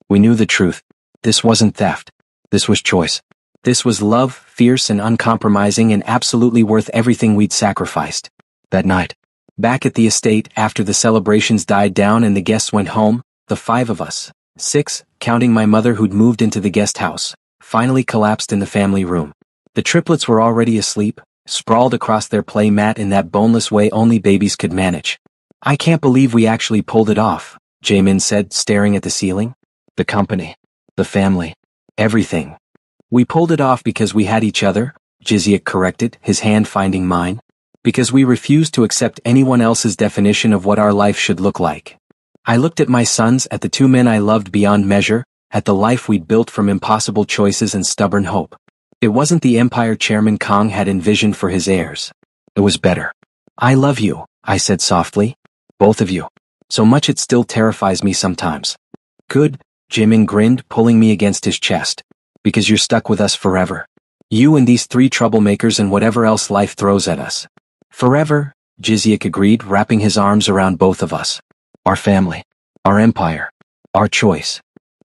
We knew the truth. This wasn't theft. This was choice. This was love, fierce and uncompromising and absolutely worth everything we'd sacrificed. That night, back at the estate after the celebrations died down and the guests went home, the 5 of us, 6, counting my mother who'd moved into the guest house, finally collapsed in the family room. The triplets were already asleep, sprawled across their play mat in that boneless way only babies could manage. I can't believe we actually pulled it off, Jamin said, staring at the ceiling. The company. The family. Everything. We pulled it off because we had each other, Jiziak corrected, his hand finding mine. Because we refused to accept anyone else's definition of what our life should look like. I looked at my sons, at the 2 men I loved beyond measure, at the life we'd built from impossible choices and stubborn hope. It wasn't the empire Chairman Kang had envisioned for his heirs. It was better. I love you, I said softly. Both of you. So much it still terrifies me sometimes. Good, Jimin grinned, pulling me against his chest. Because you're stuck with us forever. You and these 3 troublemakers and whatever else life throws at us. Forever, Jiziak agreed, wrapping his arms around both of us. Our family. Our empire. Our choice.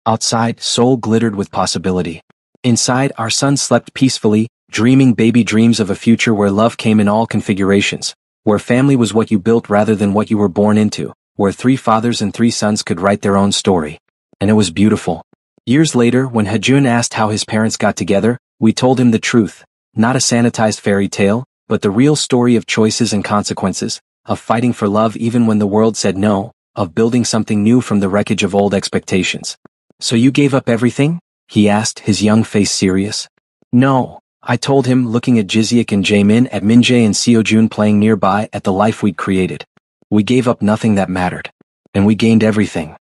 Outside, Seoul glittered with possibility. Inside, our son slept peacefully, dreaming baby dreams of a future where love came in all configurations, where family was what you built rather than what you were born into, where 3 fathers and 3 sons could write their own story. And it was beautiful. Years later, when Hejun asked how his parents got together, we told him the truth, not a sanitized fairy tale, but the real story of choices and consequences, of fighting for love even when the world said no, of building something new from the wreckage of old expectations. So you gave up everything? He asked, his young face serious. No, I told him, looking at Jiziak and Jamin, at Min-jae and Seo-jun playing nearby, at the life we'd created. We gave up nothing that mattered. And we gained everything.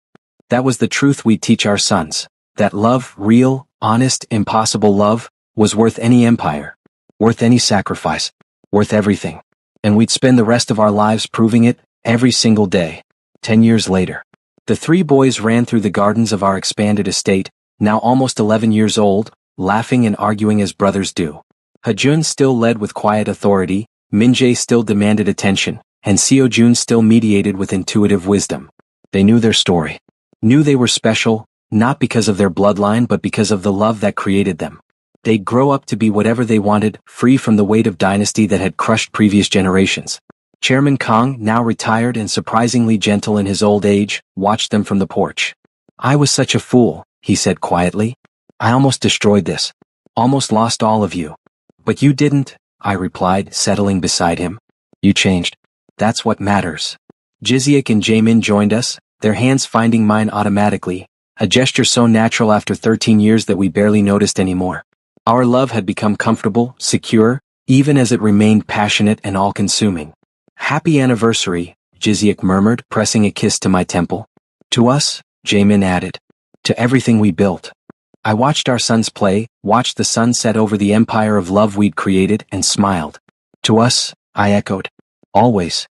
That was the truth we'd teach our sons. That love, real, honest, impossible love, was worth any empire. Worth any sacrifice. Worth everything. And we'd spend the rest of our lives proving it, every single day. 10 years later. The 3 boys ran through the gardens of our expanded estate, now almost 11 years old, laughing and arguing as brothers do. Hejun still led with quiet authority, Min-jae still demanded attention, and Seo-jun still mediated with intuitive wisdom. They knew their story. Knew they were special, not because of their bloodline but because of the love that created them. They'd grow up to be whatever they wanted, free from the weight of dynasty that had crushed previous generations. Chairman Kang, now retired and surprisingly gentle in his old age, watched them from the porch. I was such a fool, he said quietly. I almost destroyed this. Almost lost all of you. But you didn't, I replied, settling beside him. You changed. That's what matters. Jiziak and Jamin joined us, their hands finding mine automatically. a gesture so natural after 13 years that we barely noticed anymore. Our love had become comfortable, secure, even as it remained passionate and all-consuming. "Happy anniversary," Jiziak murmured, pressing a kiss to my temple. "To us," Jaemin added. "To everything we built." I watched our sons play, watched the sun set over the empire of love we'd created, and smiled. "To us," I echoed. "Always."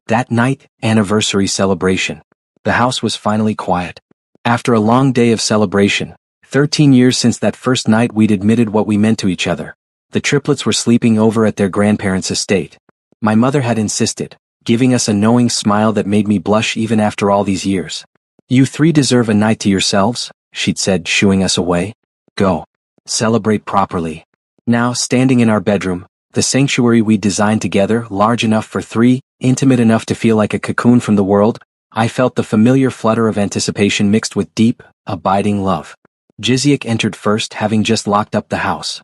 That night, anniversary celebration. The house was finally quiet. After a long day of celebration, 13 years since that first night we'd admitted what we meant to each other, the triplets were sleeping over at their grandparents' estate. My mother had insisted, giving us a knowing smile that made me blush even after all these years. "You three deserve a night to yourselves," she'd said, shooing us away. "Go. Celebrate properly." Now, standing in our bedroom, the sanctuary we'd designed together, large enough for three, intimate enough to feel like a cocoon from the world, I felt the familiar flutter of anticipation mixed with deep, abiding love. Jiziak entered first, having just locked up the house.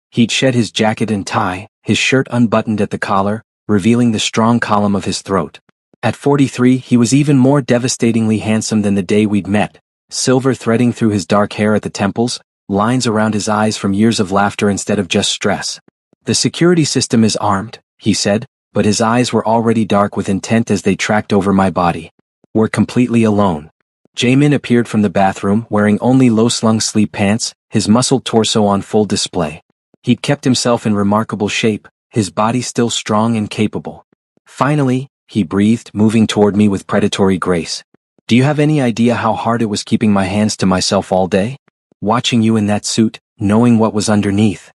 He'd shed his jacket and tie, his shirt unbuttoned at the collar, revealing the strong column of his throat. At 43, he was even more devastatingly handsome than the day we'd met, silver threading through his dark hair at the temples, lines around his eyes from years of laughter instead of just stress. "The security system is armed," he said, but his eyes were already dark with intent as they tracked over my body. "We're completely alone." Jaemin appeared from the bathroom, wearing only low-slung sleep pants, his muscled torso on full display. He'd kept himself in remarkable shape, his body still strong and capable. "Finally," he breathed, moving toward me with predatory grace. "Do you have any idea how hard it was keeping my hands to myself all day? Watching you in that suit, knowing what was underneath."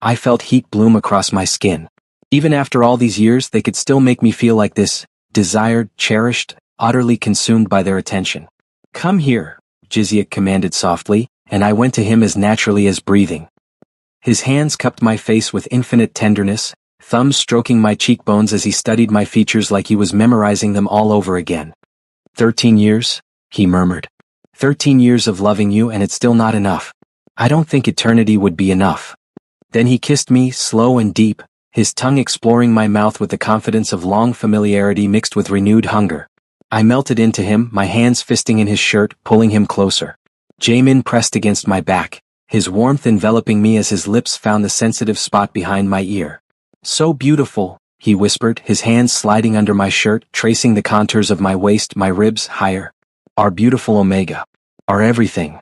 I felt heat bloom across my skin. Even after all these years, they could still make me feel like this, desired, cherished, utterly consumed by their attention. "Come here," Jiziak commanded softly, and I went to him as naturally as breathing. His hands cupped my face with infinite tenderness, thumbs stroking my cheekbones as he studied my features like he was memorizing them all over again. 13 years, he murmured. 13 years of loving you, and it's still not enough. I don't think eternity would be enough." Then he kissed me, slow and deep, his tongue exploring my mouth with the confidence of long familiarity mixed with renewed hunger. I melted into him, my hands fisting in his shirt, pulling him closer. Jaemin pressed against my back, his warmth enveloping me as his lips found the sensitive spot behind my ear. "So beautiful," he whispered, his hands sliding under my shirt, tracing the contours of my waist, my ribs, higher. "Our beautiful Omega. Our everything."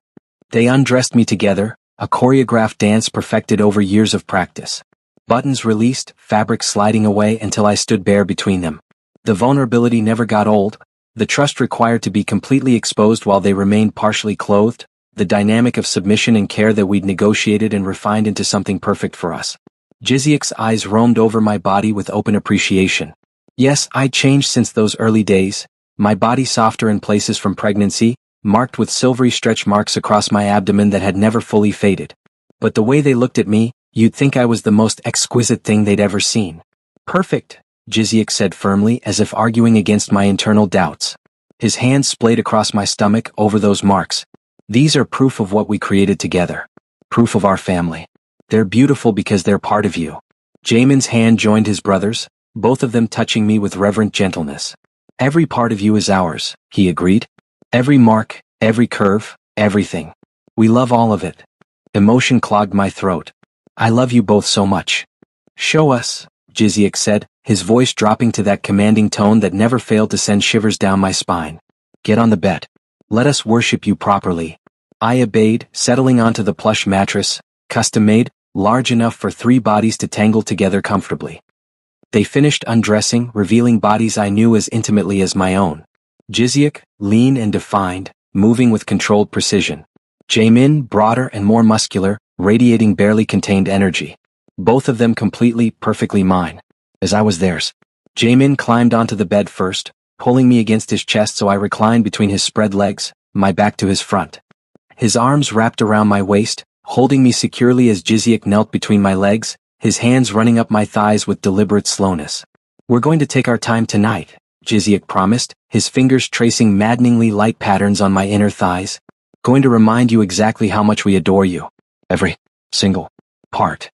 They undressed me together, a choreographed dance perfected over years of practice. Buttons released, fabric sliding away until I stood bare between them. The vulnerability never got old, the trust required to be completely exposed while they remained partially clothed, the dynamic of submission and care that we'd negotiated and refined into something perfect for us. Jiziak's eyes roamed over my body with open appreciation. Yes, I'd changed since those early days, my body softer in places from pregnancy, marked with silvery stretch marks across my abdomen that had never fully faded. But the way they looked at me, you'd think I was the most exquisite thing they'd ever seen. "Perfect," Jiziak said firmly, as if arguing against my internal doubts. His hands splayed across my stomach over those marks. "These are proof of what we created together. Proof of our family. They're beautiful because they're part of you." Jaemin's hand joined his brother's, both of them touching me with reverent gentleness. "Every part of you is ours," he agreed. "Every mark, every curve, everything. We love all of it." Emotion clogged my throat. "I love you both so much." "Show us," Jiziak said, his voice dropping to that commanding tone that never failed to send shivers down my spine. "Get on the bed. Let us worship you properly." I obeyed, settling onto the plush mattress, custom-made, large enough for 3 bodies to tangle together comfortably. They finished undressing, revealing bodies I knew as intimately as my own. Jiziak, lean and defined, moving with controlled precision. Jaemin, broader and more muscular, radiating barely contained energy. Both of them completely, perfectly mine. As I was theirs. Jaemin climbed onto the bed first, pulling me against his chest so I reclined between his spread legs, my back to his front. His arms wrapped around my waist, holding me securely as Jiziak knelt between my legs, his hands running up my thighs with deliberate slowness. "We're going to take our time tonight," Jiziak promised, his fingers tracing maddeningly light patterns on my inner thighs. "Going to remind you exactly how much we adore you. Every single part."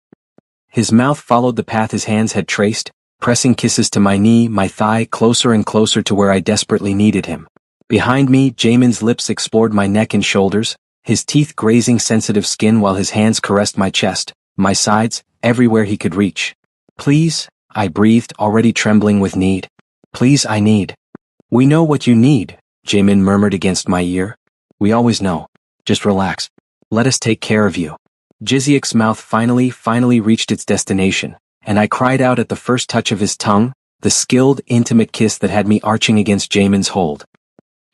His mouth followed the path his hands had traced, pressing kisses to my knee, my thigh, closer and closer to where I desperately needed him. Behind me, Jaemin's lips explored my neck and shoulders, his teeth grazing sensitive skin while his hands caressed my chest, my sides, everywhere he could reach. Please, I breathed, already trembling with need. Please, I need. We know what you need, Jaemin murmured against my ear. We always know. Just relax. Let us take care of you. Jiziek's mouth finally reached its destination, and I cried out at the first touch of his tongue, the skilled, intimate kiss that had me arching against Jaemin's hold.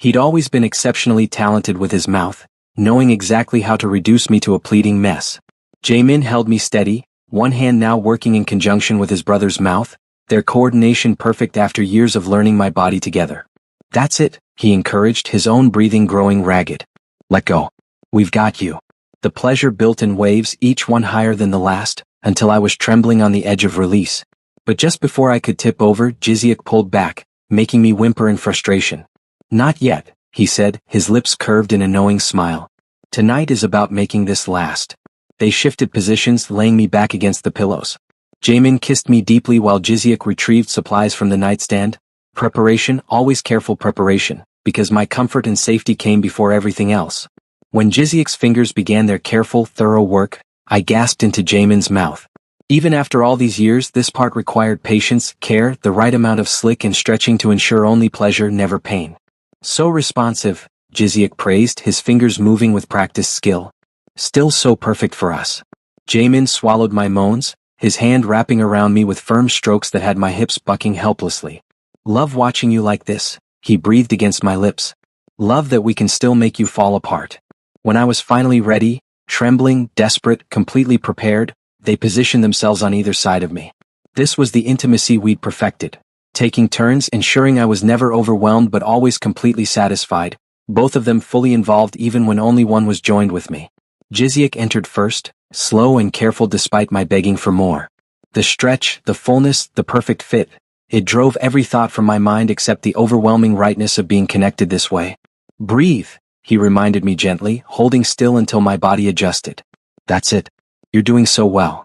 He'd always been exceptionally talented with his mouth, knowing exactly how to reduce me to a pleading mess. Jaemin held me steady, one hand now working in conjunction with his brother's mouth, their coordination perfect after years of learning my body together. That's it, he encouraged, his own breathing growing ragged. Let go. We've got you. The pleasure built in waves, each one higher than the last, until I was trembling on the edge of release. But just before I could tip over, Jiziek pulled back, making me whimper in frustration. Not yet, he said, his lips curved in a knowing smile. Tonight is about making this last. They shifted positions, laying me back against the pillows. Jaemin kissed me deeply while Jiziek retrieved supplies from the nightstand. Preparation, always careful preparation, because my comfort and safety came before everything else. When Jiziek's fingers began their careful, thorough work, I gasped into Jaemin's mouth. Even after all these years, this part required patience, care, the right amount of slick and stretching to ensure only pleasure, never pain. So responsive, Jiziek praised, his fingers moving with practiced skill. Still so perfect for us. Jaemin swallowed my moans, his hand wrapping around me with firm strokes that had my hips bucking helplessly. Love watching you like this, he breathed against my lips. Love that we can still make you fall apart. When I was finally ready, trembling, desperate, completely prepared, they positioned themselves on either side of me. This was the intimacy we'd perfected. Taking turns, ensuring I was never overwhelmed but always completely satisfied, both of them fully involved even when only one was joined with me. Jiziek entered first, slow and careful despite my begging for more. The stretch, the fullness, the perfect fit, it drove every thought from my mind except the overwhelming rightness of being connected this way. Breathe, he reminded me gently, holding still until my body adjusted. That's it. You're doing so well.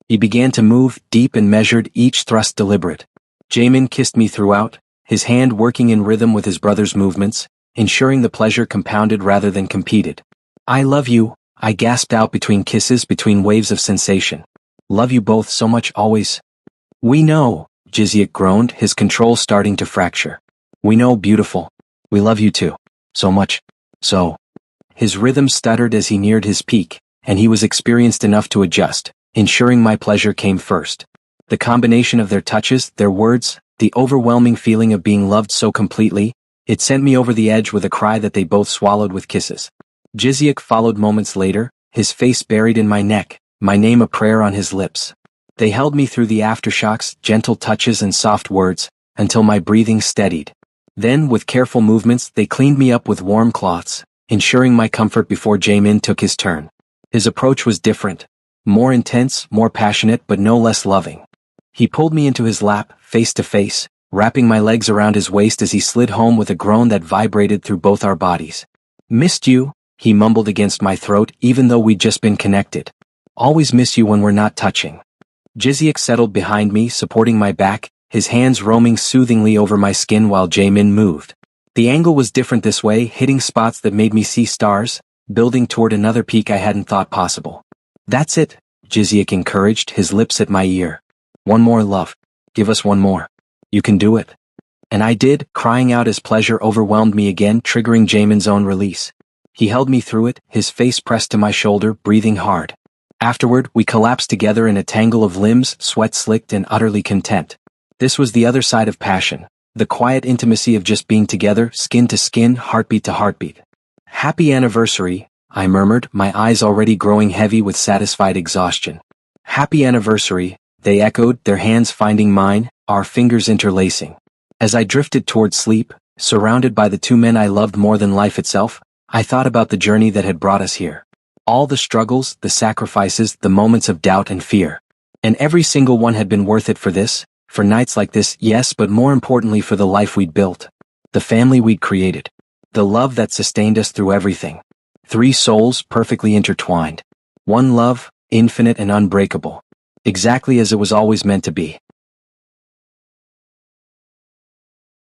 He began to move, deep and measured, each thrust deliberate. Jaemin kissed me throughout, his hand working in rhythm with his brother's movements, ensuring the pleasure compounded rather than competed. I love you, I gasped out between kisses, between waves of sensation. Love you both so much always. We know, Jiziek groaned, his control starting to fracture. We know, beautiful. We love you too. So much. So. His rhythm stuttered as he neared his peak, and he was experienced enough to adjust, ensuring my pleasure came first. The combination of their touches, their words, the overwhelming feeling of being loved so completely, it sent me over the edge with a cry that they both swallowed with kisses. Jiziek followed moments later, his face buried in my neck, my name a prayer on his lips. They held me through the aftershocks, gentle touches and soft words, until my breathing steadied. Then, with careful movements, they cleaned me up with warm cloths, ensuring my comfort before Jaemin took his turn. His approach was different. More intense, more passionate, but no less loving. He pulled me into his lap, face to face, wrapping my legs around his waist as he slid home with a groan that vibrated through both our bodies. Missed you, he mumbled against my throat, even though we'd just been connected. Always miss you when we're not touching. Jiziek settled behind me, supporting my back, his hands roaming soothingly over my skin while Jaemin moved. The angle was different this way, hitting spots that made me see stars, building toward another peak I hadn't thought possible. That's it, Jiziek encouraged, his lips at my ear. One more, love. Give us one more. You can do it. And I did, crying out as pleasure overwhelmed me again, triggering Jaemin's own release. He held me through it, his face pressed to my shoulder, breathing hard. Afterward, we collapsed together in a tangle of limbs, sweat slicked and utterly content. This was the other side of passion, the quiet intimacy of just being together, skin to skin, heartbeat to heartbeat. Happy anniversary, I murmured, my eyes already growing heavy with satisfied exhaustion. Happy anniversary, they echoed, their hands finding mine, our fingers interlacing. As I drifted toward sleep, surrounded by the two men I loved more than life itself, I thought about the journey that had brought us here. All the struggles, the sacrifices, the moments of doubt and fear. And every single one had been worth it for this, for nights like this, yes, but more importantly for the life we'd built. The family we'd created. The love that sustained us through everything. 3 souls perfectly intertwined. One love, infinite and unbreakable. Exactly as it was always meant to be.